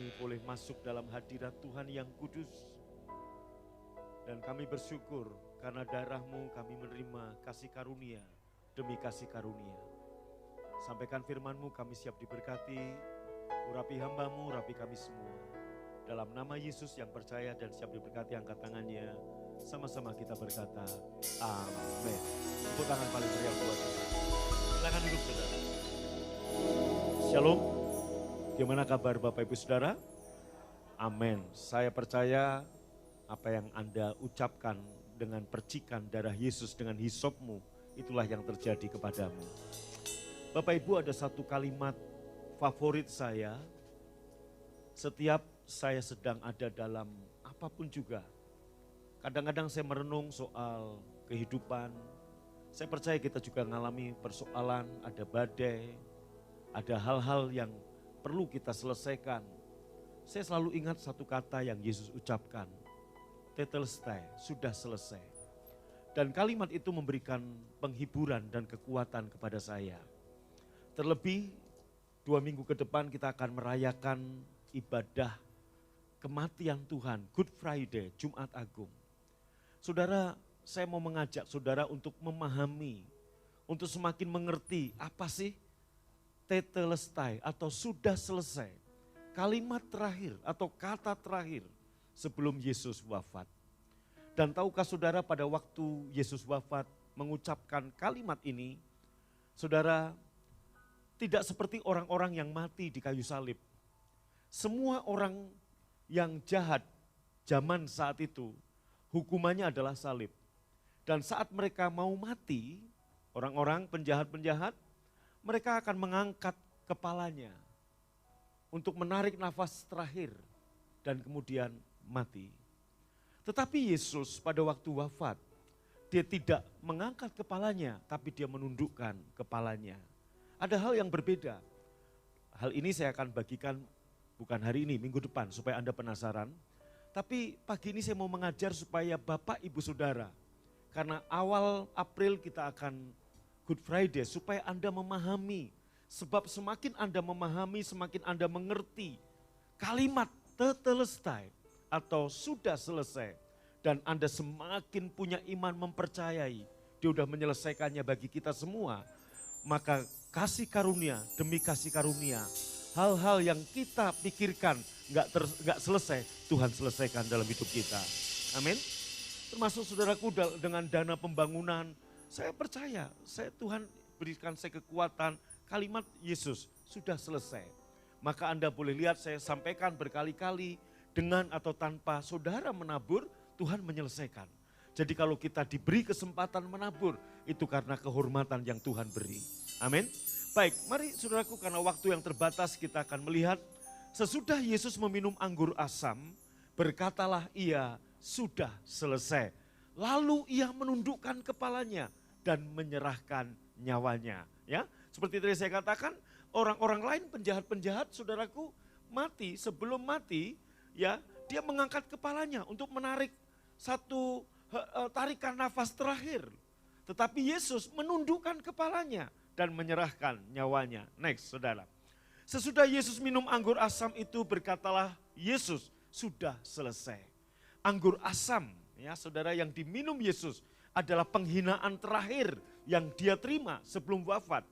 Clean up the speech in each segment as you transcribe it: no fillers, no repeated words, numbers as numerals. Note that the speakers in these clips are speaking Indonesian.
kami boleh masuk dalam hadirat Tuhan yang kudus. Dan kami bersyukur karena darah-Mu kami menerima kasih karunia demi kasih karunia. Sampaikan firman-Mu, kami siap diberkati. Urapi hamba-Mu, urapi kami semua. Dalam nama Yesus yang percaya dan siap diberkati, angkat tangannya. Sama-sama kita berkata, amin. Tepuk tangan paling meriah buat Tuhan. Silakan duduk, saudara. Shalom. Gimana kabar Bapak Ibu Saudara? Amin. Saya percaya apa yang Anda ucapkan dengan percikan darah Yesus dengan hisopmu, itulah yang terjadi kepadamu. Bapak Ibu, ada satu kalimat favorit saya setiap saya sedang ada dalam apapun juga. Kadang-kadang saya merenung soal kehidupan. Saya percaya kita juga mengalami persoalan, ada badai, ada hal-hal yang perlu kita selesaikan. Saya selalu ingat satu kata yang Yesus ucapkan, tetelestai, sudah selesai. Dan kalimat itu memberikan penghiburan dan kekuatan kepada saya. Terlebih 2 minggu ke depan kita akan merayakan ibadah kematian Tuhan, Good Friday, Jumat Agung. Saudara, saya mau mengajak saudara untuk memahami, untuk semakin mengerti apa sih tetelestai atau sudah selesai. Kalimat terakhir atau kata terakhir sebelum Yesus wafat. Dan tahukah saudara, pada waktu Yesus wafat mengucapkan kalimat ini, saudara, tidak seperti orang-orang yang mati di kayu salib. Semua orang yang jahat zaman saat itu, hukumannya adalah salib. Dan saat mereka mau mati, orang-orang penjahat-penjahat, mereka akan mengangkat kepalanya untuk menarik nafas terakhir dan kemudian mati. Tetapi Yesus pada waktu wafat, dia tidak mengangkat kepalanya, tapi dia menundukkan kepalanya. Ada hal yang berbeda. Hal ini saya akan bagikan bukan hari ini, minggu depan supaya Anda penasaran. Tapi pagi ini saya mau mengajar supaya Bapak Ibu Saudara, karena awal April kita akan Good Friday, supaya Anda memahami. Sebab semakin Anda memahami, semakin Anda mengerti kalimat tetelestai atau sudah selesai. Dan Anda semakin punya iman mempercayai dia sudah menyelesaikannya bagi kita semua. Maka kasih karunia demi kasih karunia, hal-hal yang kita pikirkan gak selesai, Tuhan selesaikan dalam hidup kita. Amin. Termasuk saudaraku dengan dana pembangunan, saya percaya, Tuhan berikan saya kekuatan, kalimat Yesus sudah selesai. Maka Anda boleh lihat saya sampaikan berkali-kali, dengan atau tanpa saudara menabur, Tuhan menyelesaikan. Jadi kalau kita diberi kesempatan menabur, itu karena kehormatan yang Tuhan beri. Amin. Baik, mari saudaraku, karena waktu yang terbatas kita akan melihat, sesudah Yesus meminum anggur asam, berkatalah ia sudah selesai. Lalu ia menundukkan kepalanya dan menyerahkan nyawanya. Ya, seperti tadi saya katakan, orang-orang lain penjahat-penjahat saudaraku mati, sebelum mati ya dia mengangkat kepalanya untuk menarik satu tarikan nafas terakhir. Tetapi Yesus menundukkan kepalanya dan menyerahkan nyawanya. Next, saudara. Sesudah Yesus minum anggur asam itu, berkatalah Yesus sudah selesai. Anggur asam ya saudara yang diminum Yesus adalah penghinaan terakhir yang dia terima sebelum wafat.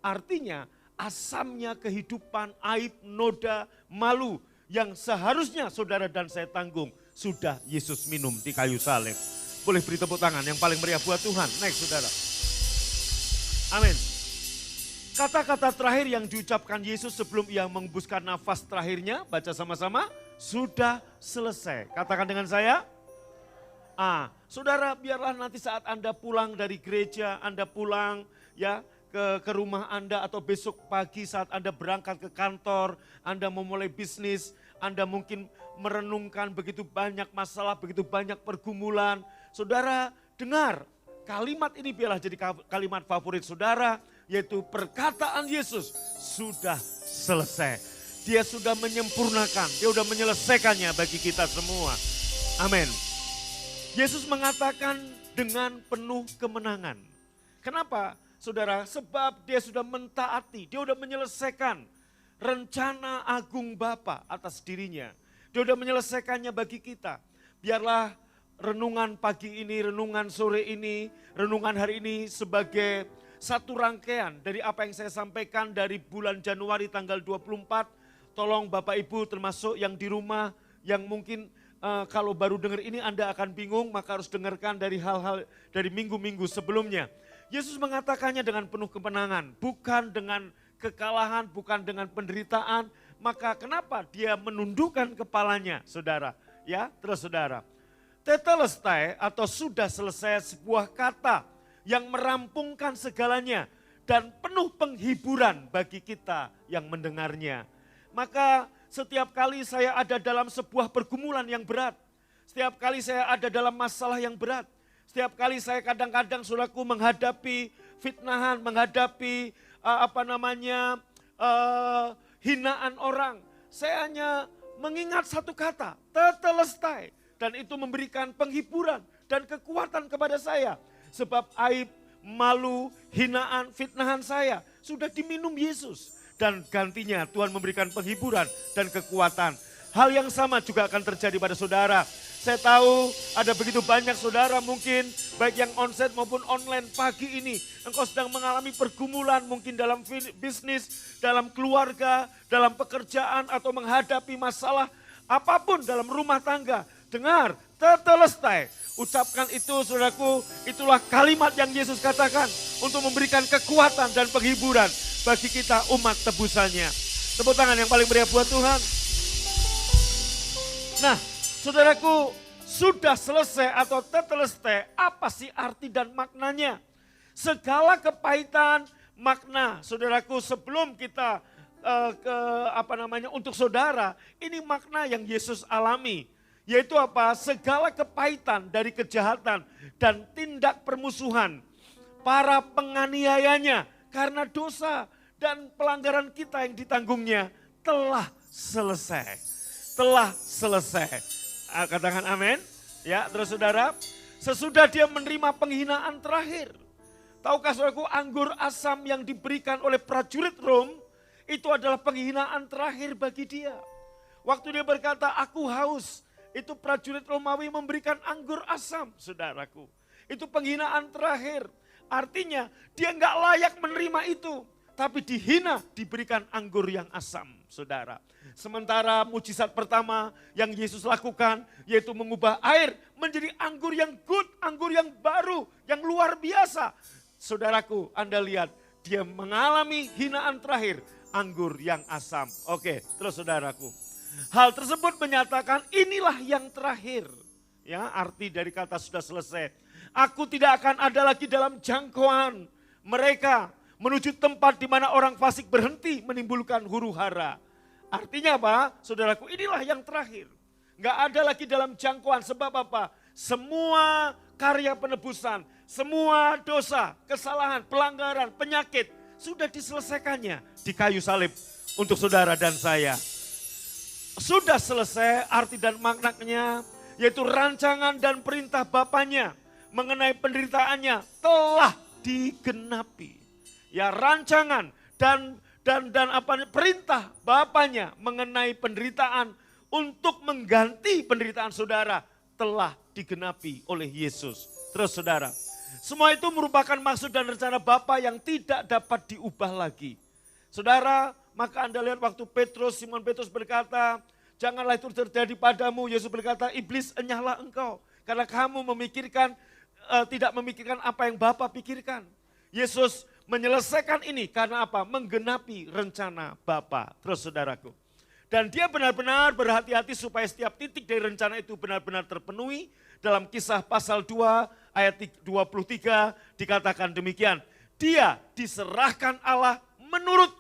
Artinya asamnya kehidupan, aib, noda, malu yang seharusnya saudara dan saya tanggung, sudah Yesus minum di kayu salib. Boleh beri tepuk tangan yang paling meriah buat Tuhan. Next, saudara. Amin. Kata-kata terakhir yang diucapkan Yesus sebelum ia menghembuskan nafas terakhirnya, baca sama-sama, sudah selesai. Katakan dengan saya. Saudara, biarlah nanti saat Anda pulang dari gereja, Anda pulang ya ke rumah Anda, atau besok pagi saat Anda berangkat ke kantor, Anda memulai bisnis, Anda mungkin merenungkan begitu banyak masalah, begitu banyak pergumulan. Saudara, dengar kalimat ini, biarlah jadi kalimat favorit saudara, yaitu perkataan Yesus sudah selesai. Dia sudah menyempurnakan, dia sudah menyelesaikannya bagi kita semua. Amin. Yesus mengatakan dengan penuh kemenangan. Kenapa? Saudara, sebab dia sudah mentaati, dia sudah menyelesaikan rencana agung Bapa atas dirinya. Dia sudah menyelesaikannya bagi kita. Biarlah renungan pagi ini, renungan sore ini, renungan hari ini sebagai satu rangkaian dari apa yang saya sampaikan dari bulan Januari tanggal 24. Tolong Bapak Ibu termasuk yang di rumah, yang mungkin kalau baru dengar ini Anda akan bingung, maka harus dengarkan dari hal-hal dari minggu-minggu sebelumnya. Yesus mengatakannya dengan penuh kemenangan, bukan dengan kekalahan, bukan dengan penderitaan. Maka kenapa dia menundukkan kepalanya, saudara? Ya, terus saudara. Tetelestai atau sudah selesai sebuah kata yang merampungkan segalanya dan penuh penghiburan bagi kita yang mendengarnya. Maka setiap kali saya ada dalam sebuah pergumulan yang berat, setiap kali saya ada dalam masalah yang berat, setiap kali saya kadang-kadang saudaraku menghadapi fitnahan, menghadapi hinaan orang, saya hanya mengingat satu kata, tetelestai. Dan itu memberikan penghiburan dan kekuatan kepada saya. Sebab aib, malu, hinaan, fitnahan saya sudah diminum Yesus. Dan gantinya Tuhan memberikan penghiburan dan kekuatan. Hal yang sama juga akan terjadi pada saudara. Saya tahu ada begitu banyak saudara mungkin baik yang onsite maupun online pagi ini. Engkau sedang mengalami pergumulan mungkin dalam bisnis, dalam keluarga, dalam pekerjaan atau menghadapi masalah apapun dalam rumah tangga. Dengar, tetelestai. Ucapkan itu saudaraku, itulah kalimat yang Yesus katakan untuk memberikan kekuatan dan penghiburan bagi kita umat tebusannya. Tepuk tangan yang paling meriah buat Tuhan. Nah, saudaraku, sudah selesai atau tetelestai, apa sih arti dan maknanya? Segala kepahitan makna, saudaraku, sebelum kita untuk saudara, ini makna yang Yesus alami. Yaitu apa? Segala kepahitan dari kejahatan dan tindak permusuhan para penganiayanya karena dosa dan pelanggaran kita yang ditanggungnya telah selesai. Telah selesai. Katakan amin. Ya, terus saudara, sesudah dia menerima penghinaan terakhir. Tahukah saudaraku, anggur asam yang diberikan oleh prajurit Rom itu adalah penghinaan terakhir bagi dia. Waktu dia berkata, aku haus. Itu prajurit Romawi memberikan anggur asam, saudaraku. Itu penghinaan terakhir. Artinya dia nggak layak menerima itu. Tapi dihina, diberikan anggur yang asam, saudara. Sementara mujizat pertama yang Yesus lakukan, yaitu mengubah air menjadi anggur yang good, anggur yang baru, yang luar biasa. Saudaraku, Anda lihat, dia mengalami hinaan terakhir, anggur yang asam. Oke, terus saudaraku. Hal tersebut menyatakan inilah yang terakhir. Ya, arti dari kata sudah selesai. Aku tidak akan ada lagi dalam jangkauan mereka menuju tempat di mana orang fasik berhenti menimbulkan huru hara. Artinya apa? Saudaraku, inilah yang terakhir. Enggak ada lagi dalam jangkauan, sebab apa? Semua karya penebusan, semua dosa, kesalahan, pelanggaran, penyakit sudah diselesaikannya di kayu salib untuk saudara dan saya. Sudah selesai arti dan maknanya, yaitu rancangan dan perintah Bapanya mengenai penderitaannya telah digenapi. Ya, rancangan dan perintah Bapanya mengenai penderitaan untuk mengganti penderitaan saudara telah digenapi oleh Yesus. Terus saudara, semua itu merupakan maksud dan rencana Bapa yang tidak dapat diubah lagi. Saudara, maka Anda lihat waktu Simon Petrus berkata, janganlah itu terjadi padamu. Yesus berkata, iblis enyahlah engkau. Karena kamu tidak memikirkan apa yang Bapa pikirkan. Yesus menyelesaikan ini karena apa? Menggenapi rencana Bapa. Terus saudaraku. Dan dia benar-benar berhati-hati supaya setiap titik dari rencana itu benar-benar terpenuhi. Dalam Kisah pasal 2 ayat 23 dikatakan demikian. Dia diserahkan Allah menurut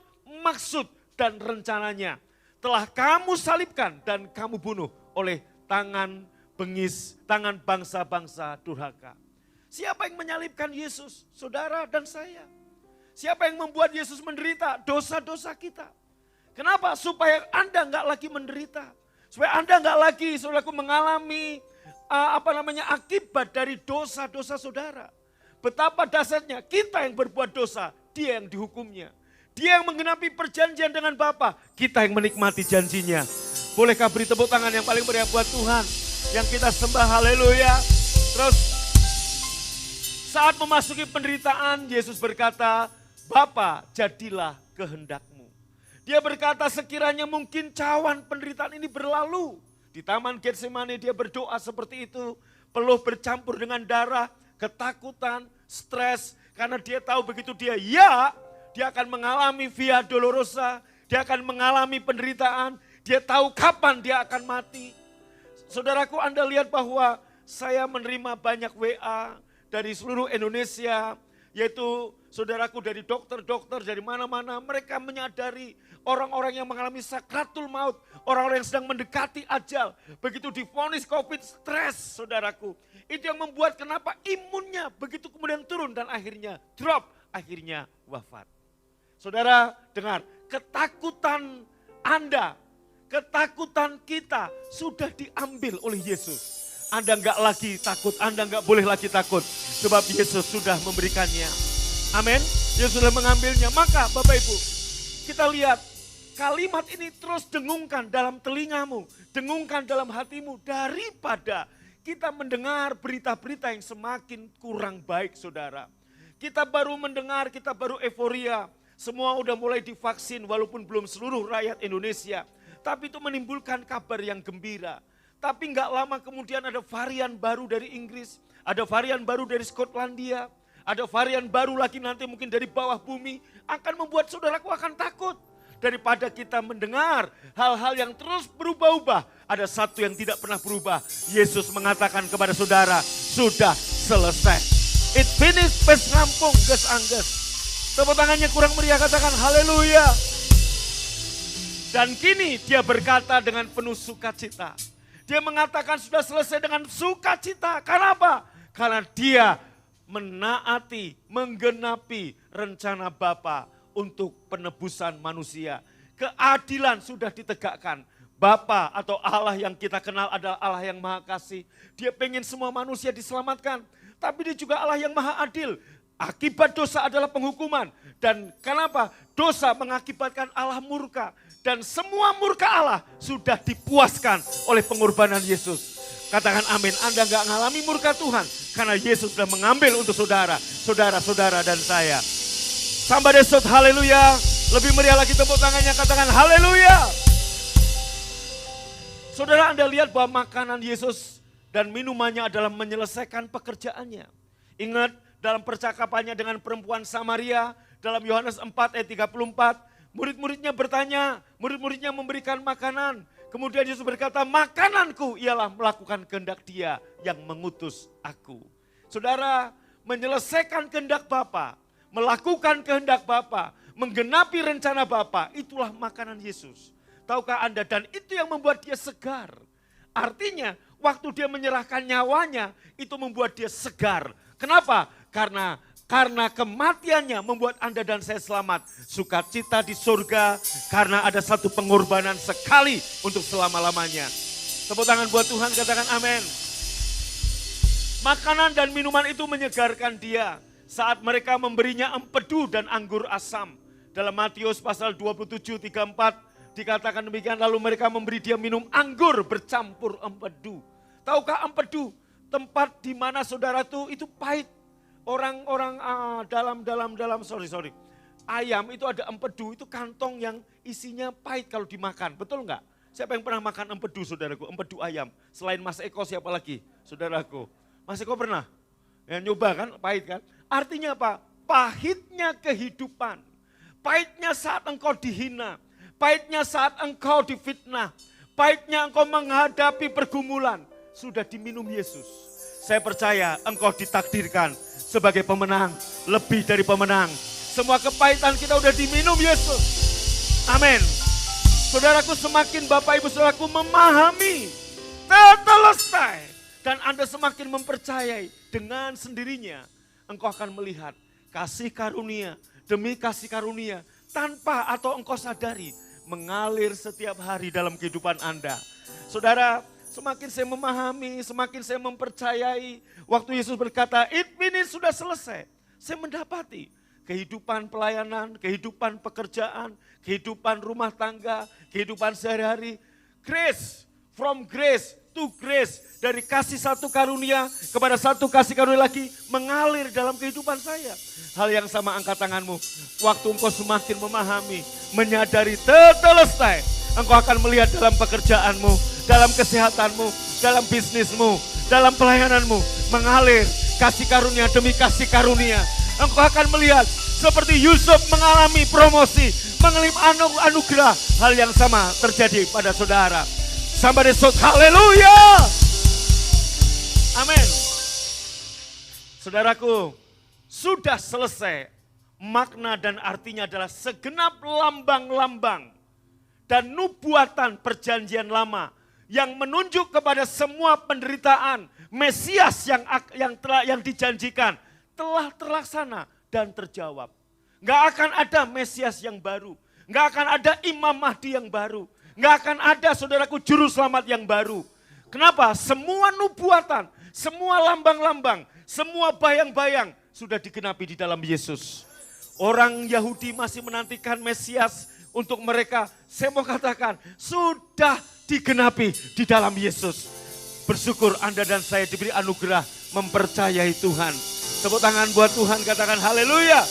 maksud dan rencananya. Telah kamu salibkan dan kamu bunuh oleh tangan bengis, tangan bangsa-bangsa durhaka. Siapa yang menyalibkan Yesus? Saudara dan saya. Siapa yang membuat Yesus menderita? Dosa-dosa kita. Kenapa? Supaya Anda enggak lagi menderita. Supaya Anda enggak lagi, saudaraku, mengalami akibat dari dosa-dosa saudara. Betapa dasarnya kita yang berbuat dosa, dia yang dihukumnya. Dia yang menggenapi perjanjian dengan Bapa. Kita yang menikmati janjinya. Bolehkah beri tepuk tangan yang paling meriah buat Tuhan. Yang kita sembah, haleluya. Terus saat memasuki penderitaan, Yesus berkata, Bapa, jadilah kehendak-Mu. Dia berkata sekiranya mungkin cawan penderitaan ini berlalu. Di Taman Getsemani dia berdoa seperti itu. Peluh bercampur dengan darah, ketakutan, stres. Karena dia tahu begitu dia akan mengalami via dolorosa. Dia akan mengalami penderitaan. Dia tahu kapan dia akan mati. Saudaraku, Anda lihat bahwa saya menerima banyak WA dari seluruh Indonesia. Yaitu saudaraku dari dokter-dokter dari mana-mana. Mereka menyadari orang-orang yang mengalami sakratul maut. Orang-orang yang sedang mendekati ajal. Begitu divonis COVID, stres saudaraku. Itu yang membuat kenapa imunnya begitu kemudian turun dan akhirnya drop. Akhirnya wafat. Saudara dengar, ketakutan Anda, ketakutan kita sudah diambil oleh Yesus. Anda enggak lagi takut, Anda enggak boleh lagi takut. Sebab Yesus sudah memberikannya. Amin. Yesus sudah mengambilnya. Maka Bapak Ibu, kita lihat kalimat ini terus dengungkan dalam telingamu. Dengungkan dalam hatimu daripada kita mendengar berita-berita yang semakin kurang baik saudara. Kita baru mendengar, kita baru euforia. Semua udah mulai divaksin walaupun belum seluruh rakyat Indonesia. Tapi itu menimbulkan kabar yang gembira. Tapi enggak lama kemudian ada varian baru dari Inggris. Ada varian baru dari Skotlandia. Ada varian baru lagi nanti mungkin dari bawah bumi. Akan membuat saudaraku akan takut. Daripada kita mendengar hal-hal yang terus berubah-ubah. Ada satu yang tidak pernah berubah. Yesus mengatakan kepada saudara, sudah selesai. It finished, pes rampung, ges angges. Tepuk tangannya kurang meriah, katakan haleluya. Dan kini dia berkata dengan penuh sukacita. Dia mengatakan sudah selesai dengan sukacita. Kenapa? Karena dia menaati, menggenapi rencana Bapa untuk penebusan manusia. Keadilan sudah ditegakkan. Bapa atau Allah yang kita kenal adalah Allah yang Maha Kasih. Dia pengen semua manusia diselamatkan. Tapi dia juga Allah yang Maha Adil. Akibat dosa adalah penghukuman. Dan kenapa? Dosa mengakibatkan Allah murka. Dan semua murka Allah sudah dipuaskan oleh pengorbanan Yesus. Katakan amin. Anda gak mengalami murka Tuhan. Karena Yesus sudah mengambil untuk saudara. Saudara-saudara dan saya. Somebody shout haleluya. Lebih meriah lagi tepuk tangannya. Katakan haleluya. Saudara, Anda lihat bahwa makanan Yesus dan minumannya adalah menyelesaikan pekerjaannya. Ingat dalam percakapannya dengan perempuan Samaria. Dalam Yohanes 4 ayat 34. Murid-muridnya bertanya, murid-muridnya memberikan makanan. Kemudian Yesus berkata, makananku ialah melakukan kehendak Dia yang mengutus aku. Saudara, menyelesaikan kehendak Bapa, melakukan kehendak Bapa, menggenapi rencana Bapa, itulah makanan Yesus. Tahukah Anda? Dan itu yang membuat dia segar. Artinya, waktu dia menyerahkan nyawanya, itu membuat dia segar. Kenapa? Karena kematiannya membuat Anda dan saya selamat. Sukacita di surga karena ada satu pengorbanan sekali untuk selama-lamanya. Tepuk tangan buat Tuhan, katakan amin. Makanan dan minuman itu menyegarkan dia saat mereka memberinya empedu dan anggur asam. Dalam Matius pasal 27:34 dikatakan demikian, lalu mereka memberi dia minum anggur bercampur empedu. Tahukah empedu? Tempat di mana saudara itu pahit. Orang-orang ayam itu ada empedu, itu kantong yang isinya pahit kalau dimakan, betul enggak? Siapa yang pernah makan empedu saudaraku, empedu ayam? Selain Mas Eko siapa lagi saudaraku? Mas Eko pernah? Ya, nyoba kan, pahit kan? Artinya apa? Pahitnya kehidupan, pahitnya saat engkau dihina, pahitnya saat engkau difitnah, pahitnya engkau menghadapi pergumulan, sudah diminum Yesus. Saya percaya engkau ditakdirkan sebagai pemenang, lebih dari pemenang. Semua kepahitan kita udah diminum Yesus. Amin. Saudaraku, semakin Bapak Ibu Saudaraku memahami, selesai. Dan Anda semakin mempercayai, dengan sendirinya engkau akan melihat kasih karunia demi kasih karunia tanpa atau engkau sadari mengalir setiap hari dalam kehidupan Anda. Saudara, semakin saya memahami, semakin saya mempercayai. Waktu Yesus berkata, it finished, sudah selesai. Saya mendapati kehidupan pelayanan, kehidupan pekerjaan, kehidupan rumah tangga, kehidupan sehari-hari. Grace, from grace to grace, dari kasih satu karunia kepada satu kasih karunia lagi mengalir dalam kehidupan saya. Hal yang sama, angkat tanganmu. Waktu engkau semakin memahami, menyadari tetelestai, engkau akan melihat dalam pekerjaanmu, dalam kesehatanmu, dalam bisnismu, dalam pelayananmu, mengalir kasih karunia demi kasih karunia. Engkau akan melihat seperti Yusuf mengalami promosi, mengalami anugerah. Hal yang sama terjadi pada saudara. Somebody shout haleluya. Amin. Saudaraku, sudah selesai. Makna dan artinya adalah segenap lambang-lambang dan nubuatan perjanjian lama yang menunjuk kepada semua penderitaan Mesias yang dijanjikan telah terlaksana dan terjawab. Nggak akan ada Mesias yang baru. Nggak akan ada Imam Mahdi yang baru. Nggak akan ada, saudaraku, juru selamat yang baru. Kenapa? Semua nubuatan, semua lambang-lambang, semua bayang-bayang sudah digenapi di dalam Yesus. Orang Yahudi masih menantikan Mesias untuk mereka. Saya mau katakan, sudah digenapi di dalam Yesus. Bersyukur Anda dan saya diberi anugerah mempercayai Tuhan. Tepuk tangan buat Tuhan, katakan haleluya.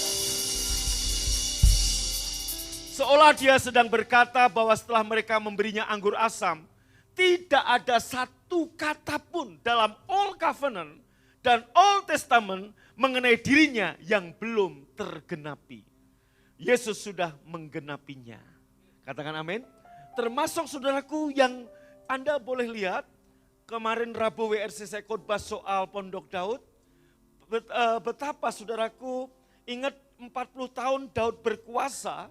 Seolah dia sedang berkata bahwa setelah mereka memberinya anggur asam, tidak ada satu kata pun dalam Old Covenant dan Old Testament mengenai dirinya yang belum tergenapi. Yesus sudah menggenapinya. Katakan amin. Termasuk saudaraku yang Anda boleh lihat, kemarin Rabu WRC saya khotbah soal Pondok Daud. Betapa saudaraku ingat 40 tahun Daud berkuasa,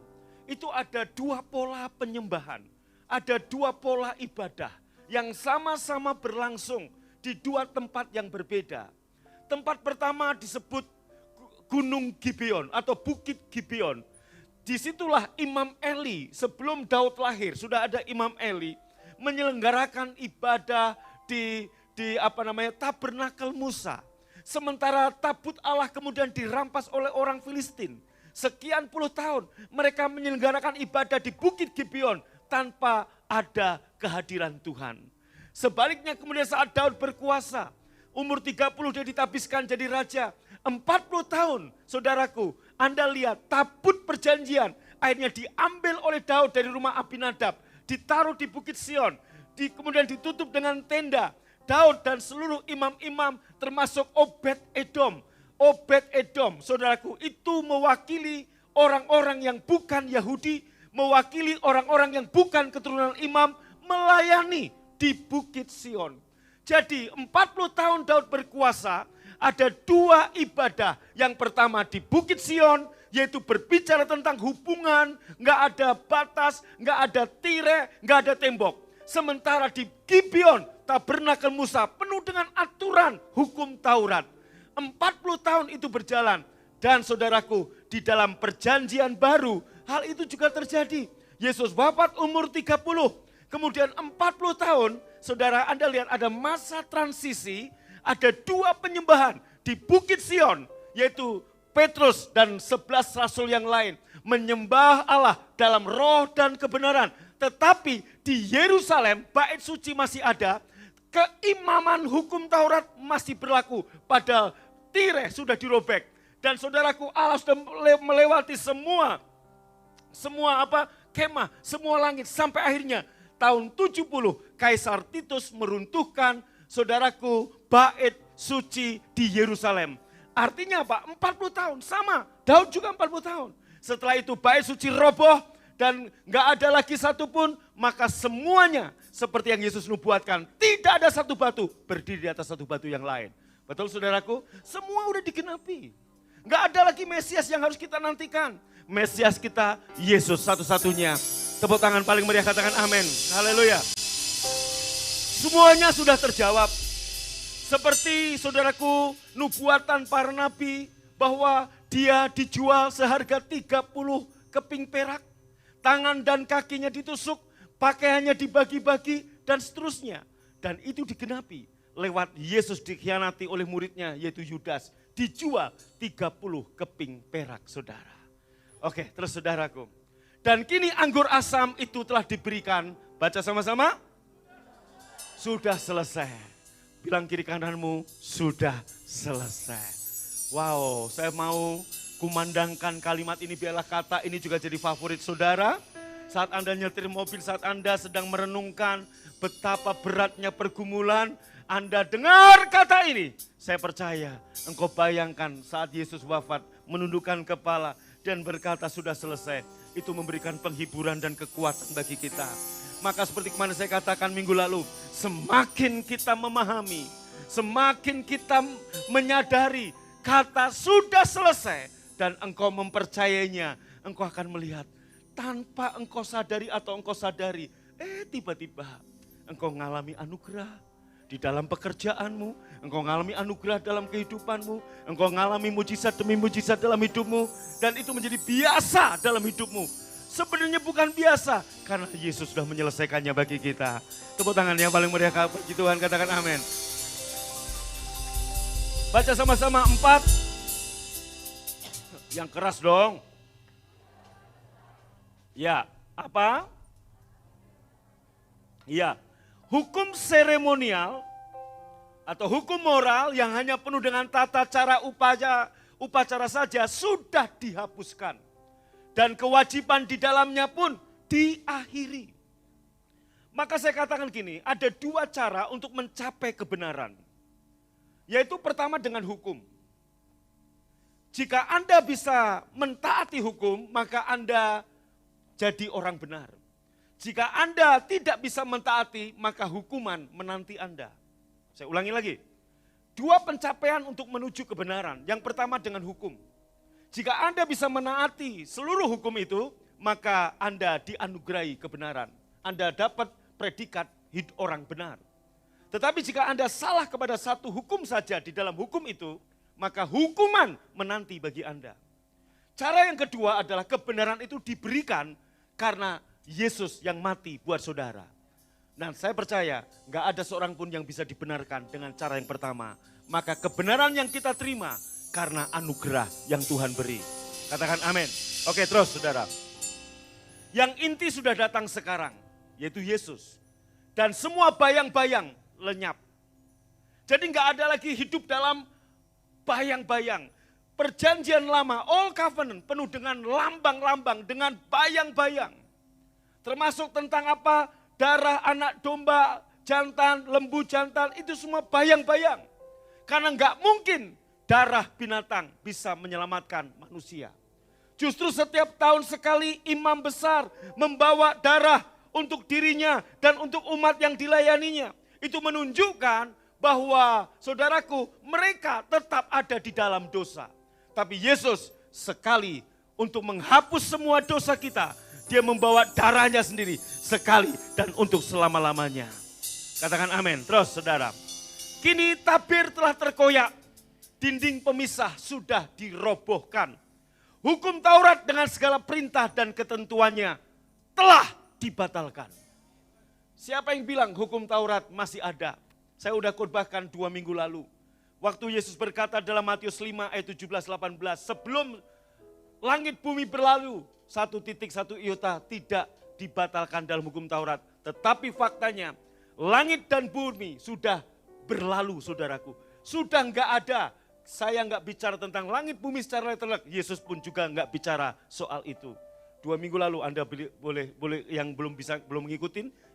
itu ada dua pola penyembahan, ada dua pola ibadah yang sama-sama berlangsung di dua tempat yang berbeda. Tempat pertama disebut Gunung Gibeon atau Bukit Gibeon. Disitulah Imam Eli, sebelum Daud lahir sudah ada Imam Eli menyelenggarakan ibadah di tabernakel Musa. Sementara tabut Allah kemudian dirampas oleh orang Filistin. Sekian puluh tahun mereka menyelenggarakan ibadah di Bukit Gibeon tanpa ada kehadiran Tuhan. Sebaliknya kemudian saat Daud berkuasa, umur 30 dia ditabiskan jadi raja. 40 tahun saudaraku, Anda lihat tabut perjanjian akhirnya diambil oleh Daud dari rumah Abinadab. Ditaruh di Bukit Sion, kemudian ditutup dengan tenda. Daud dan seluruh imam-imam termasuk Obed-Edom. Obed-Edom, saudaraku, itu mewakili orang-orang yang bukan Yahudi, mewakili orang-orang yang bukan keturunan imam, melayani di Bukit Sion. Jadi 40 tahun Daud berkuasa, ada dua ibadah. Yang pertama di Bukit Sion, yaitu berbicara tentang hubungan, nggak ada batas, nggak ada tirai, nggak ada tembok. Sementara di Gibeon, tabernakel Musa penuh dengan aturan hukum Taurat. 40 tahun itu berjalan. Dan saudaraku, di dalam perjanjian baru, hal itu juga terjadi. Yesus wafat umur 30. Kemudian 40 tahun, saudara Anda lihat ada masa transisi, ada dua penyembahan di Bukit Sion, yaitu Petrus dan 11 rasul yang lain menyembah Allah dalam roh dan kebenaran. Tetapi di Yerusalem, bait suci masih ada, keimaman hukum Taurat masih berlaku, padahal tirai sudah dirobek. Dan saudaraku, Allah sudah melewati semua kemah, semua langit, sampai akhirnya tahun 70 Kaisar Titus meruntuhkan, saudaraku, bait suci di Yerusalem. Artinya apa? 40 tahun, sama, Daud juga 40 tahun. Setelah itu bait suci roboh dan gak ada lagi satupun, maka semuanya seperti yang Yesus nubuatkan. Tidak ada satu batu berdiri di atas satu batu yang lain. Betul saudaraku? Semua udah digenapi. Gak ada lagi Mesias yang harus kita nantikan. Mesias kita Yesus satu-satunya. Tepuk tangan paling meriah, katakan amin. Haleluya. Semuanya sudah terjawab. Seperti saudaraku nubuatan para nabi bahwa dia dijual seharga 30 keping perak. Tangan dan kakinya ditusuk, pakaiannya dibagi-bagi dan seterusnya. Dan itu digenapi lewat Yesus dikhianati oleh muridnya yaitu Yudas. dijual 30 keping perak, saudara. Oke, terus saudaraku. Dan kini anggur asam itu telah diberikan, baca sama-sama. Sudah selesai. Bilang kiri kananmu, sudah selesai. Wow, saya mau kumandangkan kalimat ini, biarlah kata ini juga jadi favorit saudara. Saat Anda nyetir mobil, saat Anda sedang merenungkan betapa beratnya pergumulan, Anda dengar kata ini. Saya percaya engkau bayangkan saat Yesus wafat, menundukkan kepala dan berkata sudah selesai. Itu memberikan penghiburan dan kekuatan bagi kita. Maka seperti kemana saya katakan minggu lalu, semakin kita memahami, semakin kita menyadari kata sudah selesai dan engkau mempercayainya, engkau akan melihat tanpa engkau sadari atau engkau sadari, tiba-tiba engkau mengalami anugerah di dalam pekerjaanmu, engkau mengalami anugerah dalam kehidupanmu, engkau mengalami mujizat demi mujizat dalam hidupmu, dan itu menjadi biasa dalam hidupmu. Sebenarnya bukan biasa, karena Yesus sudah menyelesaikannya bagi kita. Tepuk tangan yang paling meriah bagi Tuhan, katakan amin. Baca sama-sama 4. Yang keras dong. Ya, apa? Ya. Hukum seremonial atau hukum moral yang hanya penuh dengan tata cara upacara saja sudah dihapuskan. Dan kewajiban di dalamnya pun diakhiri. Maka saya katakan gini, ada 2 cara untuk mencapai kebenaran. Yaitu pertama dengan hukum. Jika Anda bisa mentaati hukum, maka Anda jadi orang benar. Jika Anda tidak bisa mentaati, maka hukuman menanti Anda. Saya ulangi lagi. 2 pencapaian untuk menuju kebenaran. Yang pertama dengan hukum. Jika Anda bisa menaati seluruh hukum itu, maka Anda dianugerahi kebenaran. Anda dapat predikat orang benar. Tetapi jika Anda salah kepada satu hukum saja di dalam hukum itu, maka hukuman menanti bagi Anda. Cara yang kedua adalah kebenaran itu diberikan karena Yesus yang mati buat saudara. Dan saya percaya gak ada seorang pun yang bisa dibenarkan dengan cara yang pertama. Maka kebenaran yang kita terima karena anugerah yang Tuhan beri. Katakan amin. Oke, terus saudara. Yang inti sudah datang sekarang, yaitu Yesus. Dan semua bayang-bayang lenyap. Jadi gak ada lagi hidup dalam bayang-bayang. Perjanjian lama, Old Covenant penuh dengan lambang-lambang, dengan bayang-bayang. Termasuk tentang apa? Darah anak domba, jantan, lembu jantan, itu semua bayang-bayang. Karena enggak mungkin darah binatang bisa menyelamatkan manusia. Justru setiap tahun sekali imam besar membawa darah untuk dirinya dan untuk umat yang dilayaninya. Itu menunjukkan bahwa saudaraku, mereka tetap ada di dalam dosa. Tapi Yesus sekali untuk menghapus semua dosa kita, Dia membawa darahnya sendiri sekali dan untuk selama-lamanya. Katakan amin. Terus saudara. Kini tabir telah terkoyak. Dinding pemisah sudah dirobohkan. Hukum Taurat dengan segala perintah dan ketentuannya telah dibatalkan. Siapa yang bilang hukum Taurat masih ada? Saya udah khotbahkan 2 minggu lalu. Waktu Yesus berkata dalam Matius 5 ayat 17-18. Sebelum langit bumi berlalu, 1 titik 1 iota tidak dibatalkan dalam hukum Taurat. Tetapi faktanya langit dan bumi sudah berlalu saudaraku. Sudah enggak ada. Saya enggak bicara tentang langit bumi secara literal. Yesus pun juga enggak bicara soal itu. 2 minggu lalu Anda boleh yang belum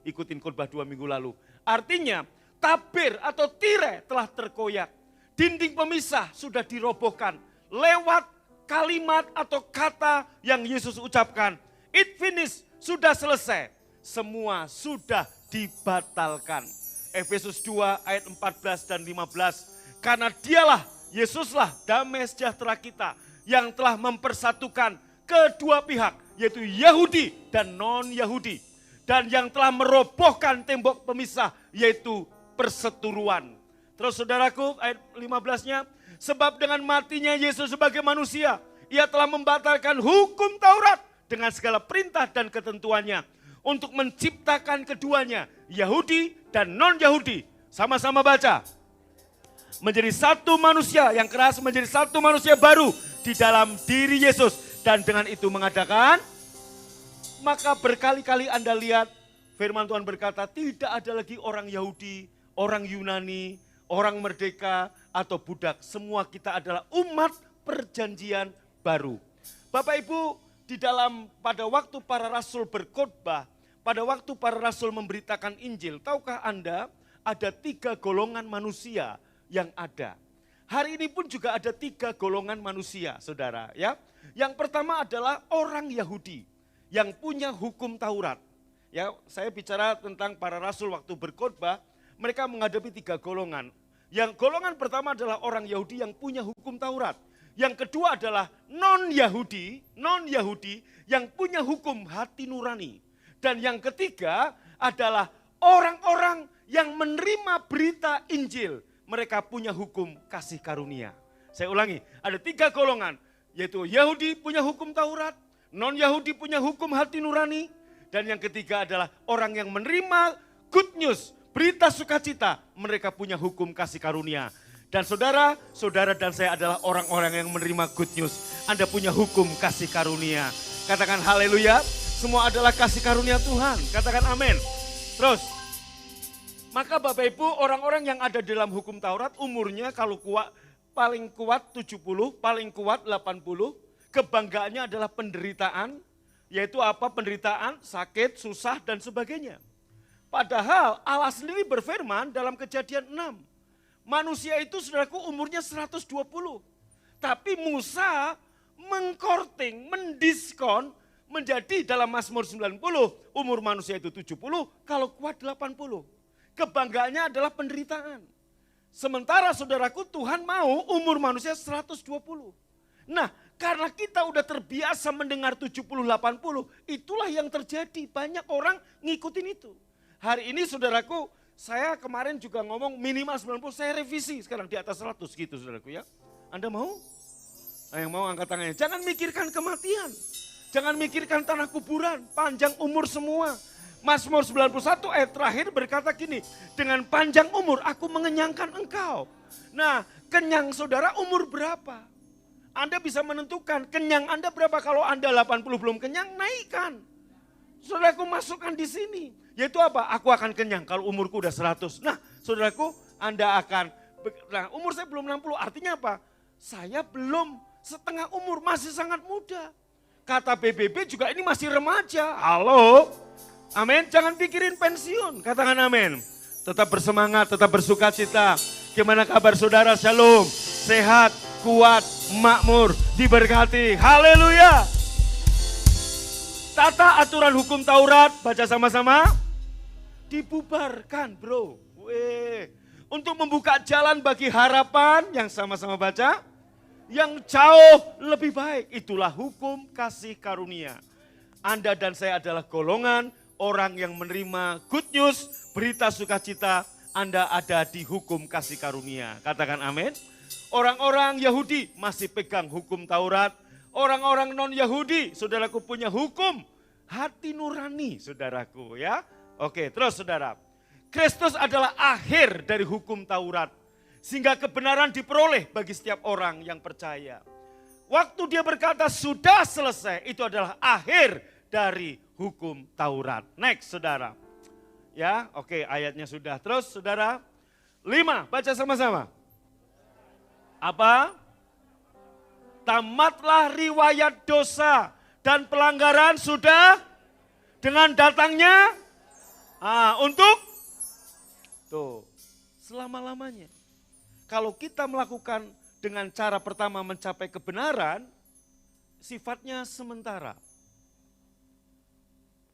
ikutin khotbah 2 minggu lalu. Artinya tabir atau tirai telah terkoyak. Dinding pemisah sudah dirobohkan lewat kalimat atau kata yang Yesus ucapkan. It finished, sudah selesai. Semua sudah dibatalkan. Efesus 2 ayat 14 dan 15. Karena dialah, Yesuslah damai sejahtera kita yang telah mempersatukan kedua pihak, yaitu Yahudi dan non-Yahudi. Dan yang telah merobohkan tembok pemisah, yaitu perseteruan. Terus saudaraku, ayat 15-nya. Sebab dengan matinya Yesus sebagai manusia, Ia telah membatalkan hukum Taurat dengan segala perintah dan ketentuannya. Untuk menciptakan keduanya, Yahudi dan non-Yahudi. Sama-sama baca. menjadi satu manusia yang keras, menjadi satu manusia baru di dalam diri Yesus. Dan dengan itu mengadakan, maka berkali-kali Anda lihat firman Tuhan berkata tidak ada lagi orang Yahudi, orang Yunani, orang merdeka atau budak. Semua kita adalah umat perjanjian baru. Bapak Ibu, di dalam pada waktu para rasul berkhotbah, pada waktu para rasul memberitakan Injil, tahukah Anda ada 3 golongan manusia yang ada. Hari ini pun juga ada 3 golongan manusia, saudara. Ya, yang pertama adalah orang Yahudi yang punya hukum Taurat. Ya, saya bicara tentang para rasul waktu berkhotbah, mereka menghadapi 3 golongan. Yang golongan pertama adalah orang Yahudi yang punya hukum Taurat. Yang kedua adalah non-Yahudi yang punya hukum hati nurani. Dan yang ketiga adalah orang-orang yang menerima berita Injil. Mereka punya hukum kasih karunia. Saya ulangi, ada 3 golongan, yaitu Yahudi punya hukum Taurat, non-Yahudi punya hukum hati nurani, dan yang ketiga adalah orang yang menerima good news, berita sukacita, mereka punya hukum kasih karunia. Dan saudara dan saya adalah orang-orang yang menerima good news. Anda punya hukum kasih karunia. Katakan haleluya, semua adalah kasih karunia Tuhan. Katakan amin. Terus, maka Bapak Ibu, orang-orang yang ada dalam hukum Taurat umurnya kalau kuat, paling kuat 70, paling kuat 80. Kebanggaannya adalah penderitaan, yaitu apa? Penderitaan, sakit, susah dan sebagainya. Padahal Allah sendiri berfirman dalam Kejadian 6. Manusia itu saudaraku umurnya 120. Tapi Musa mengkorting, mendiskon menjadi dalam Mazmur 90. Umur manusia itu 70, kalau kuat 80. Kebanggaannya adalah penderitaan. Sementara saudaraku Tuhan mau umur manusia 120. Nah, karena kita udah terbiasa mendengar 70-80, itulah yang terjadi. Banyak orang ngikutin itu. Hari ini saudaraku, saya kemarin juga ngomong minimal 90, saya revisi sekarang di atas 100 gitu saudaraku ya. Anda mau? Nah, yang mau angkat tangannya. Jangan mikirkan kematian. Jangan mikirkan tanah kuburan, panjang umur semua. Mazmur 91 ayat terakhir berkata gini, dengan panjang umur aku mengenyangkan engkau. Nah, kenyang saudara umur berapa? Anda bisa menentukan kenyang Anda berapa. Kalau Anda 80 belum kenyang, naikkan. Saudaraku masukkan di sini. Yaitu apa? Aku akan kenyang kalau umurku udah 100. Nah, saudaraku, Anda akan, nah umur saya belum 60, artinya apa? Saya belum setengah umur, masih sangat muda. Kata PBB juga ini masih remaja. Halo? Amin, jangan pikirin pensiun, katakan amin. Tetap bersemangat, tetap bersuka cita. Gimana kabar saudara? Shalom, sehat, kuat, makmur, diberkati. Haleluya. Tata aturan hukum Taurat, baca sama-sama. Dibubarkan bro. Untuk membuka jalan bagi harapan yang sama-sama baca. Yang jauh lebih baik, itulah hukum kasih karunia. Anda dan saya adalah golongan orang yang menerima good news, berita sukacita. Anda ada di hukum kasih karunia. Katakan amin. Orang-orang Yahudi masih pegang hukum Taurat. Orang-orang non-Yahudi, saudaraku punya hukum hati nurani, saudaraku ya. Oke, terus saudara. Kristus adalah akhir dari hukum Taurat. Sehingga kebenaran diperoleh bagi setiap orang yang percaya. Waktu dia berkata sudah selesai, itu adalah akhir dari hukum Taurat. Next saudara. Ya, oke ayatnya sudah. Terus saudara, 5, baca sama-sama. Apa? Tamatlah riwayat dosa dan pelanggaran sudah dengan datangnya untuk tuh selama-lamanya. Kalau kita melakukan dengan cara pertama mencapai kebenaran, sifatnya sementara.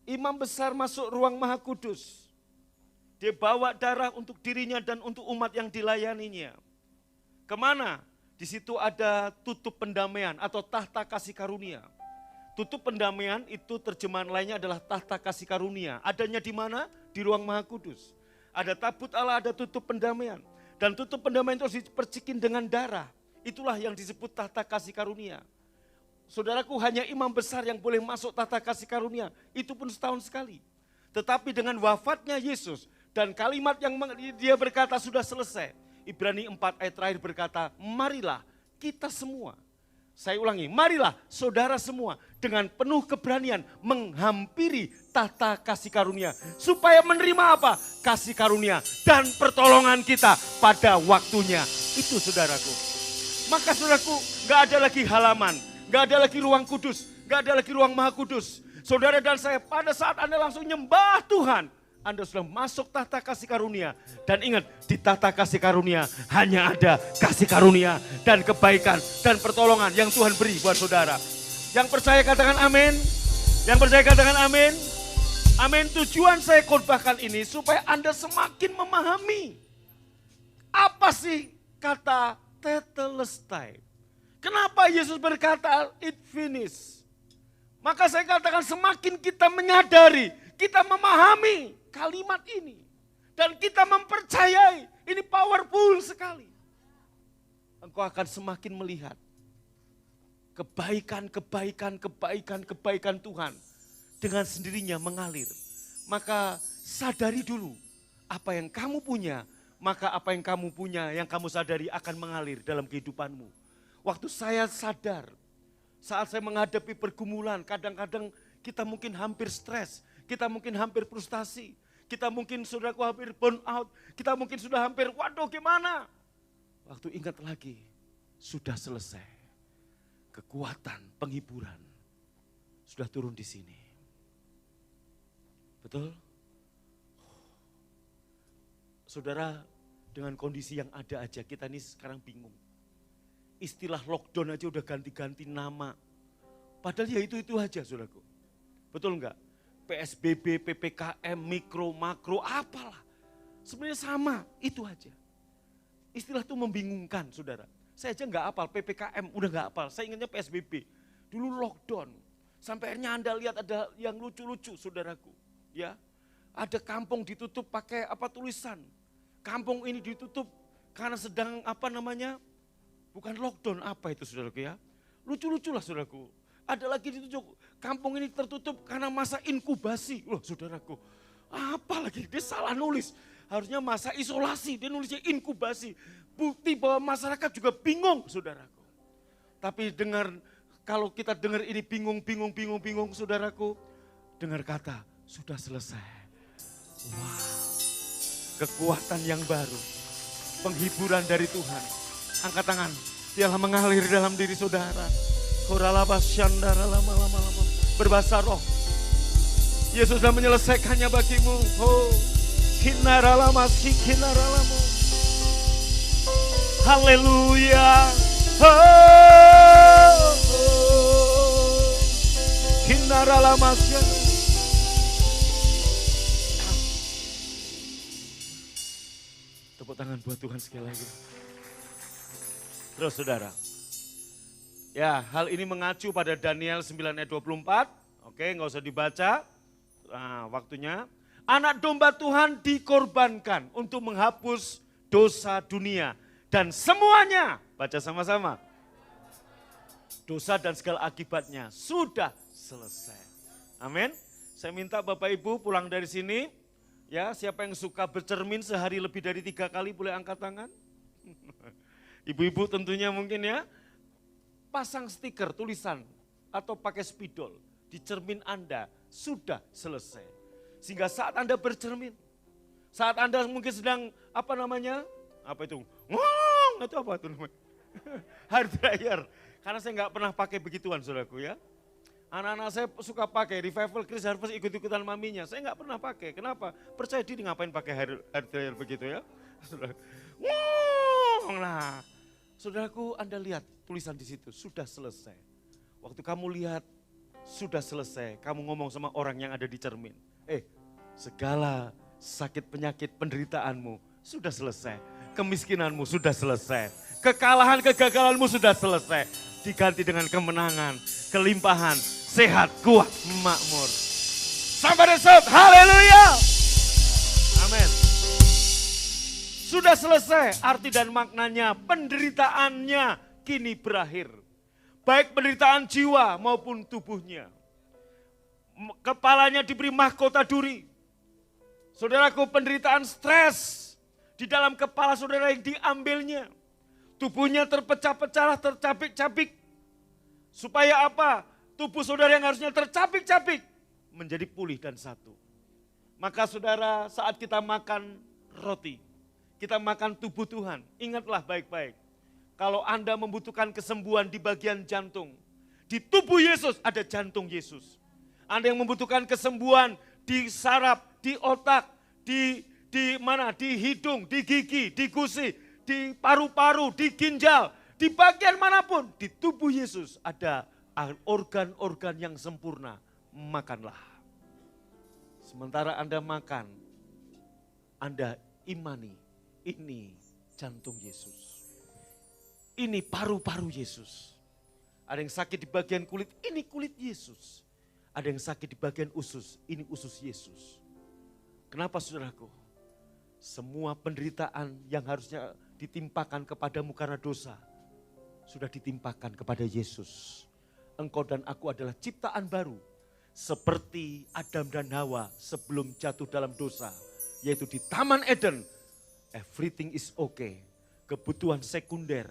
Imam besar masuk ruang Maha Kudus. Dia bawa darah untuk dirinya dan untuk umat yang dilayaninya. Kemana? Di situ ada tutup pendamaian atau tahta kasih karunia. Tutup pendamaian itu terjemahan lainnya adalah tahta kasih karunia. Adanya di mana? Di ruang Maha Kudus. Ada tabut Allah, ada tutup pendamaian. Dan tutup pendamaian itu dipercikin dengan darah. Itulah yang disebut tahta kasih karunia. Saudaraku, hanya imam besar yang boleh masuk tahta kasih karunia. Itu pun setahun sekali. Tetapi dengan wafatnya Yesus dan kalimat yang dia berkata sudah selesai. Ibrani 4 ayat terakhir berkata, marilah kita semua. Saya ulangi, marilah saudara semua dengan penuh keberanian menghampiri tahta kasih karunia. Supaya menerima apa? Kasih karunia dan pertolongan kita pada waktunya. Itu saudaraku. Maka saudaraku, gak ada lagi halaman, gak ada lagi ruang kudus, gak ada lagi ruang maha kudus. Saudara dan saya pada saat Anda langsung nyembah Tuhan, Anda sudah masuk tahta kasih karunia. Dan ingat, di tahta kasih karunia hanya ada kasih karunia dan kebaikan dan pertolongan yang Tuhan beri buat saudara. Yang percaya katakan amin. Yang percaya katakan amin. Amin. Tujuan saya khotbahkan ini supaya Anda semakin memahami apa sih kata tetelestai. Kenapa Yesus berkata it finished? Maka saya katakan semakin kita menyadari, kita memahami kalimat ini. Dan kita mempercayai, ini powerful sekali. Engkau akan semakin melihat kebaikan Tuhan dengan sendirinya mengalir. Maka sadari dulu apa yang kamu punya, maka apa yang kamu punya, yang kamu sadari akan mengalir dalam kehidupanmu. Waktu saya sadar, saat saya menghadapi pergumulan, kadang-kadang kita mungkin hampir stres, kita mungkin hampir frustasi, kita mungkin sudah hampir burn out, kita mungkin sudah hampir, waduh gimana? Waktu ingat lagi, sudah selesai. Kekuatan, penghiburan, sudah turun di sini. Betul? Saudara, dengan kondisi yang ada aja, kita ini sekarang bingung. Istilah lockdown aja udah ganti-ganti nama. Padahal ya itu aja saudaraku. Betul enggak? PSBB, PPKM, mikro, makro, apalah. Sebenarnya sama, itu aja. Istilah itu membingungkan saudara. Saya aja enggak hafal, PPKM udah enggak hafal. Saya ingatnya PSBB. Dulu lockdown. Sampai akhirnya Anda lihat ada yang lucu-lucu saudaraku. Ya, ada kampung ditutup pakai apa tulisan. Kampung ini ditutup karena sedang bukan lockdown, apa itu saudaraku ya. Lucu-lucu lah saudaraku. Ada lagi ditutup, kampung ini tertutup karena masa inkubasi. Loh saudaraku, apa lagi dia salah nulis. Harusnya masa isolasi, dia nulisnya inkubasi. Bukti bahwa masyarakat juga bingung saudaraku. Tapi kalau kita dengar ini bingung saudaraku. Dengar kata, sudah selesai. Wow, kekuatan yang baru, penghiburan dari Tuhan. Angkat tangan, biarlah mengalir dalam diri saudara. Berbahasa roh. Yesus sudah menyelesaikannya bagimu. Oh, haleluya. Tepuk tangan buat Tuhan sekali lagi. Terus saudara. Ya, hal ini mengacu pada Daniel 9 ayat 24. Oke, enggak usah dibaca. Nah, waktunya. Anak domba Tuhan dikorbankan untuk menghapus dosa dunia. Dan semuanya, baca sama-sama. Dosa dan segala akibatnya sudah selesai. Amin. Saya minta Bapak Ibu pulang dari sini. Ya, siapa yang suka bercermin sehari lebih dari 3 kali boleh angkat tangan. Ibu-ibu tentunya mungkin ya. Pasang stiker tulisan atau pakai spidol di cermin Anda sudah selesai. Sehingga saat Anda bercermin, saat Anda mungkin sedang apa itu? Ngong, itu apa itu namanya? Hair dryer. Karena saya nggak pernah pakai begituan saudaraku ya. Anak-anak saya suka pakai Revival Chris Harvest ikut-ikutan maminya. Saya nggak pernah pakai. Kenapa? Percaya diri ngapain pakai hair dryer begitu ya? Ngong, nah. Saudaraku, Anda lihat tulisan di situ, sudah selesai. Waktu kamu lihat, sudah selesai, kamu ngomong sama orang yang ada di cermin. Segala sakit penyakit penderitaanmu sudah selesai. Kemiskinanmu sudah selesai. Kekalahan kegagalanmu sudah selesai. Diganti dengan kemenangan, kelimpahan, sehat, kuat, makmur. Sampai besok, haleluya. Amin. Sudah selesai, arti dan maknanya, penderitaannya kini berakhir. Baik penderitaan jiwa maupun tubuhnya. Kepalanya diberi mahkota duri. Saudaraku, penderitaan stres di dalam kepala saudara yang diambilnya. Tubuhnya terpecah-pecah, tercapik-capik. Supaya apa? Tubuh saudara yang harusnya tercapik-capik menjadi pulih dan satu. Maka saudara, saat kita makan roti, kita makan tubuh Tuhan, ingatlah baik-baik. Kalau Anda membutuhkan kesembuhan di bagian jantung, di tubuh Yesus ada jantung Yesus. Anda yang membutuhkan kesembuhan di saraf, di otak, di mana? Di hidung, di gigi, di gusi, di paru-paru, di ginjal, di bagian manapun, di tubuh Yesus ada organ-organ yang sempurna. Makanlah. Sementara Anda makan, Anda imani, ini jantung Yesus. Ini paru-paru Yesus. Ada yang sakit di bagian kulit, ini kulit Yesus. Ada yang sakit di bagian usus, ini usus Yesus. Kenapa saudaraku? Semua penderitaan yang harusnya ditimpakan kepadamu karena dosa, sudah ditimpakan kepada Yesus. Engkau dan aku adalah ciptaan baru. Seperti Adam dan Hawa sebelum jatuh dalam dosa. Yaitu di Taman Eden, everything is okay. Kebutuhan sekunder,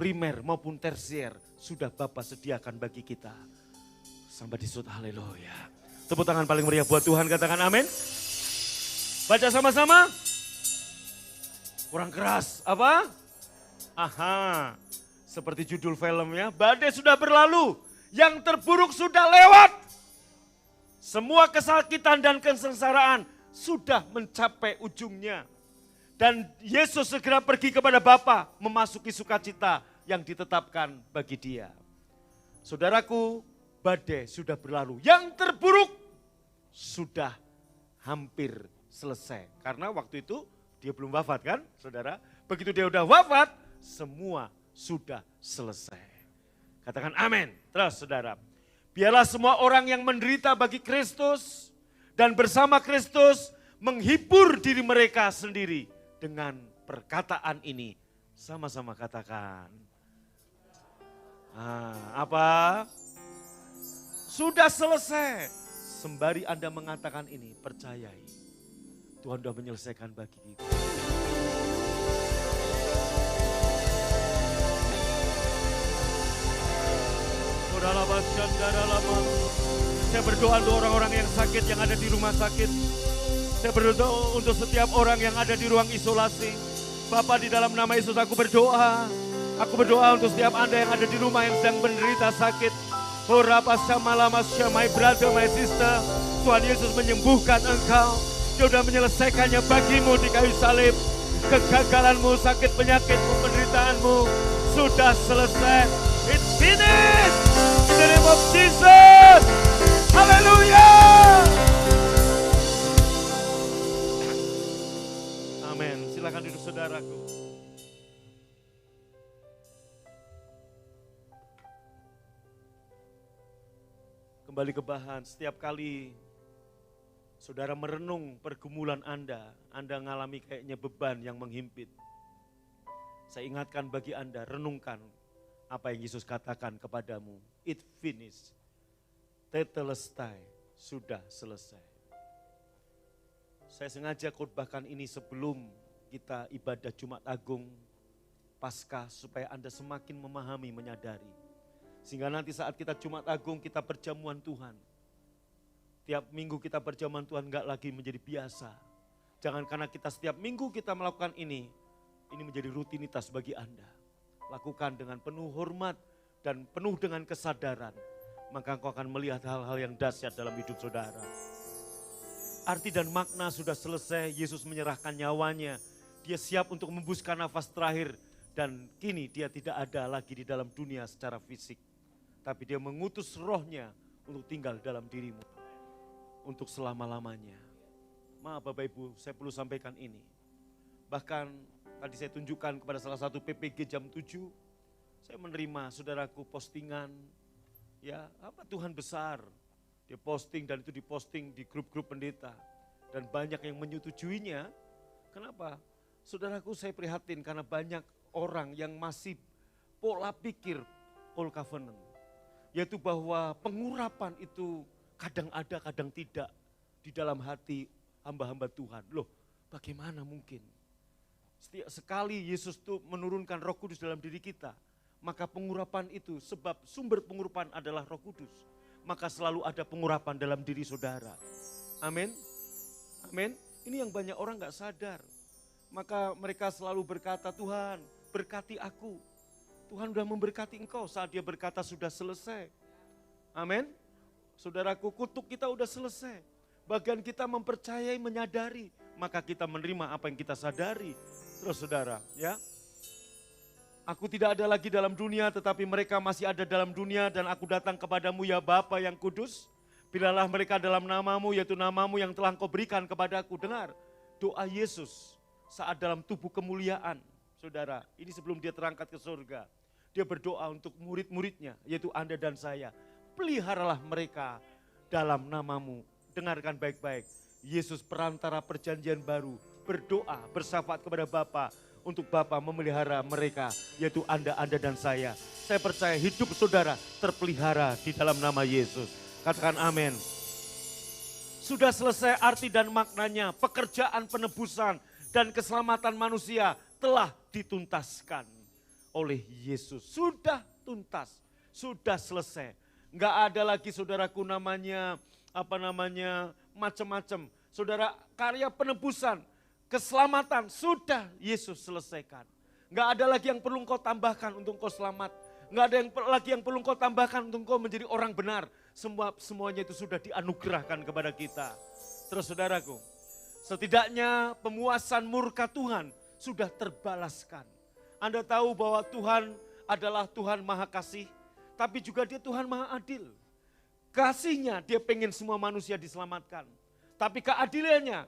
primer maupun tersier sudah Bapa sediakan bagi kita. Sampai disebut haleluya. Tepuk tangan paling meriah buat Tuhan, katakan amin. Baca sama-sama. Kurang keras, apa? Aha, seperti judul filmnya, badai sudah berlalu, yang terburuk sudah lewat. Semua kesakitan dan kesengsaraan sudah mencapai ujungnya. Dan Yesus segera pergi kepada Bapa memasuki sukacita yang ditetapkan bagi dia. Saudaraku, badai sudah berlalu. Yang terburuk sudah hampir selesai. Karena waktu itu dia belum wafat kan, saudara. Begitu dia udah wafat, semua sudah selesai. Katakan amin. Terus saudara. Biarlah semua orang yang menderita bagi Kristus dan bersama Kristus menghibur diri mereka sendiri dengan perkataan ini. Sama-sama katakan. Apa? Sudah selesai. Sembari Anda mengatakan ini, percayai. Tuhan sudah menyelesaikan bagi kita. Saya berdoa untuk orang-orang yang sakit yang ada di rumah sakit. Saya berdoa untuk setiap orang yang ada di ruang isolasi. Bapa, di dalam nama Yesus aku berdoa. Aku berdoa untuk setiap Anda yang ada di rumah yang sedang menderita sakit. My brother, my sister. Tuhan Yesus menyembuhkan engkau. Dia sudah menyelesaikannya bagimu di kayu salib. Kegagalanmu, sakit penyakitmu, penderitaanmu sudah selesai. It's finished. In the name of Jesus. Hallelujah. Amin. Silakan duduk saudaraku. Kembali ke bahan, setiap kali saudara merenung pergumulan Anda ngalami kayaknya beban yang menghimpit. Saya ingatkan bagi Anda, renungkan apa yang Yesus katakan kepadamu. It finished. Tetelestai, sudah selesai. Saya sengaja khotbahkan ini sebelum kita ibadah Jumat Agung Paskah supaya Anda semakin memahami, menyadari. Sehingga nanti saat kita Jumat Agung kita perjamuan Tuhan. Tiap minggu kita perjamuan Tuhan enggak lagi menjadi biasa. Jangan karena kita setiap minggu kita melakukan ini menjadi rutinitas bagi Anda. Lakukan dengan penuh hormat dan penuh dengan kesadaran. Maka engkau akan melihat hal-hal yang dahsyat dalam hidup saudara. Arti dan makna sudah selesai, Yesus menyerahkan nyawanya. Dia siap untuk membuskan nafas terakhir. Dan kini dia tidak ada lagi di dalam dunia secara fisik. Tapi dia mengutus rohnya untuk tinggal dalam dirimu. Untuk selama-lamanya. Maaf Bapak Ibu, saya perlu sampaikan ini. Bahkan tadi saya tunjukkan kepada salah satu PPG jam 7. Saya menerima saudaraku postingan. Ya, apa Tuhan besar. Dia posting dan itu diposting di grup-grup pendeta. Dan banyak yang menyetujuinya. Kenapa? Saudaraku, saya prihatin karena banyak orang yang masih pola pikir old covenant. Yaitu bahwa pengurapan itu kadang ada, kadang tidak di dalam hati hamba-hamba Tuhan. Loh, bagaimana mungkin? Setiap sekali Yesus itu menurunkan Roh Kudus dalam diri kita, maka pengurapan itu, sebab sumber pengurapan adalah Roh Kudus, maka selalu ada pengurapan dalam diri saudara. Amin. Amin. Ini yang banyak orang gak sadar. Maka mereka selalu berkata, Tuhan berkati aku. Tuhan sudah memberkati engkau saat dia berkata sudah selesai. Amin. Saudaraku, kutuk kita udah selesai. Bagian kita mempercayai, menyadari, maka kita menerima apa yang kita sadari. Terus saudara, ya. Aku tidak ada lagi dalam dunia, tetapi mereka masih ada dalam dunia, dan aku datang kepadamu ya Bapa yang kudus. Pilihlah mereka dalam namamu, yaitu namamu yang telah engkau berikan kepadaku. Dengar doa Yesus saat dalam tubuh kemuliaan. Saudara, ini sebelum dia terangkat ke surga. Dia berdoa untuk murid-muridnya, yaitu Anda dan saya. Peliharalah mereka dalam namamu. Dengarkan baik-baik. Yesus perantara perjanjian baru berdoa, bersyafaat kepada Bapa untuk Bapa memelihara mereka, yaitu Anda dan saya. Saya percaya hidup saudara terpelihara di dalam nama Yesus. Katakan amin. Sudah selesai arti dan maknanya, pekerjaan penebusan dan keselamatan manusia telah dituntaskan oleh Yesus. Sudah tuntas, sudah selesai. Enggak ada lagi saudaraku namanya, macam-macam. Saudara, karya penebusan, keselamatan sudah Yesus selesaikan. Enggak ada lagi yang perlu engkau tambahkan untuk engkau selamat. Enggak ada lagi yang perlu engkau tambahkan untuk engkau menjadi orang benar. Semuanya itu sudah dianugerahkan kepada kita. Terus saudaraku, setidaknya pemuasan murka Tuhan sudah terbalaskan. Anda tahu bahwa Tuhan adalah Tuhan Maha Kasih, tapi juga dia Tuhan Maha Adil. Kasihnya dia pengen semua manusia diselamatkan. Tapi keadilannya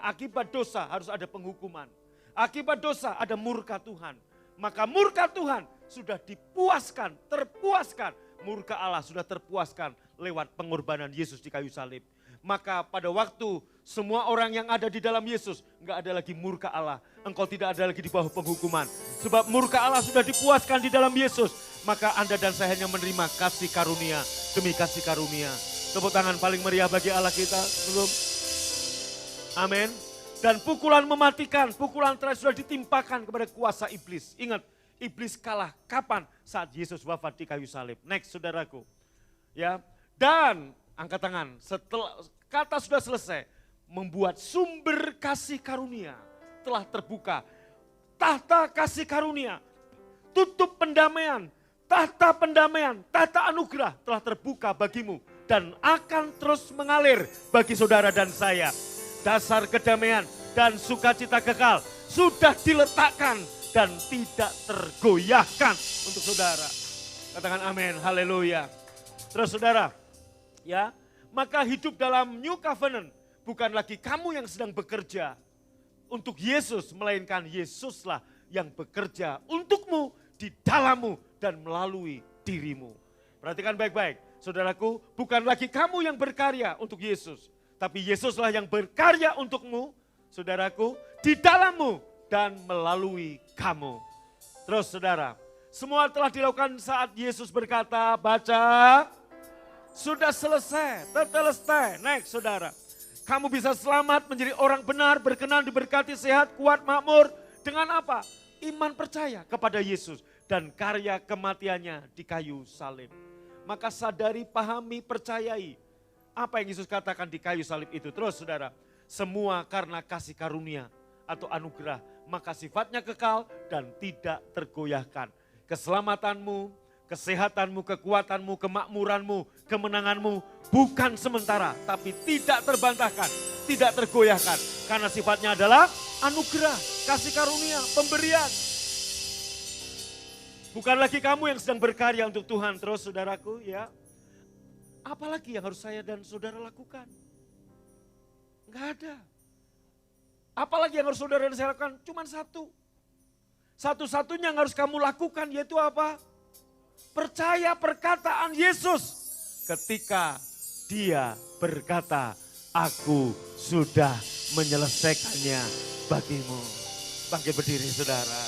akibat dosa harus ada penghukuman. Akibat dosa ada murka Tuhan. Maka murka Tuhan sudah dipuaskan, terpuaskan. Murka Allah sudah terpuaskan lewat pengorbanan Yesus di kayu salib. Maka pada waktu semua orang yang ada di dalam Yesus, enggak ada lagi murka Allah. Engkau tidak ada lagi di bawah penghukuman. Sebab murka Allah sudah dipuaskan di dalam Yesus. Maka Anda dan saya hanya menerima kasih karunia demi kasih karunia. Tepuk tangan paling meriah bagi Allah kita. Belum? Amin. Dan pukulan mematikan, pukulan terakhir sudah ditimpakan kepada kuasa iblis. Ingat, iblis kalah kapan? Saat Yesus wafat di kayu salib. Next saudaraku. Ya. Dan angkat tangan, setelah kata sudah selesai, membuat sumber kasih karunia telah terbuka. Tahta kasih karunia, tutup pendamaian, tahta pendamaian, tahta anugerah telah terbuka bagimu. Dan akan terus mengalir bagi saudara dan saya. Dasar kedamaian dan sukacita kekal sudah diletakkan dan tidak tergoyahkan untuk saudara. Katakan amin, haleluya. Terus saudara, ya, maka hidup dalam New Covenant bukan lagi kamu yang sedang bekerja untuk Yesus, melainkan Yesuslah yang bekerja untukmu, di dalammu dan melalui dirimu. Perhatikan baik-baik. Saudaraku, bukan lagi kamu yang berkarya untuk Yesus, tapi Yesuslah yang berkarya untukmu, saudaraku, di dalammu dan melalui kamu. Terus saudara, semua telah dilakukan saat Yesus berkata, baca, sudah selesai, tetelestai. Next saudara, kamu bisa selamat menjadi orang benar, berkenan, diberkati, sehat, kuat, makmur. Dengan apa? Iman percaya kepada Yesus dan karya kematiannya di kayu salib. Maka sadari, pahami, percayai apa yang Yesus katakan di kayu salib itu. Terus saudara, semua karena kasih karunia atau anugerah, maka sifatnya kekal dan tidak tergoyahkan. Keselamatanmu, kesehatanmu, kekuatanmu, kemakmuranmu, kemenanganmu bukan sementara, tapi tidak terbantahkan, tidak tergoyahkan. Karena sifatnya adalah anugerah, kasih karunia, pemberian. Bukan lagi kamu yang sedang berkarya untuk Tuhan. Terus saudaraku, ya, apalagi yang harus saya dan saudara lakukan? Enggak ada. Apalagi yang harus saudara dan saya lakukan? Cuman satu. Satu-satunya yang harus kamu lakukan yaitu apa? Percaya perkataan Yesus. Ketika dia berkata, aku sudah menyelesaikannya bagimu. Bangkit berdiri saudara.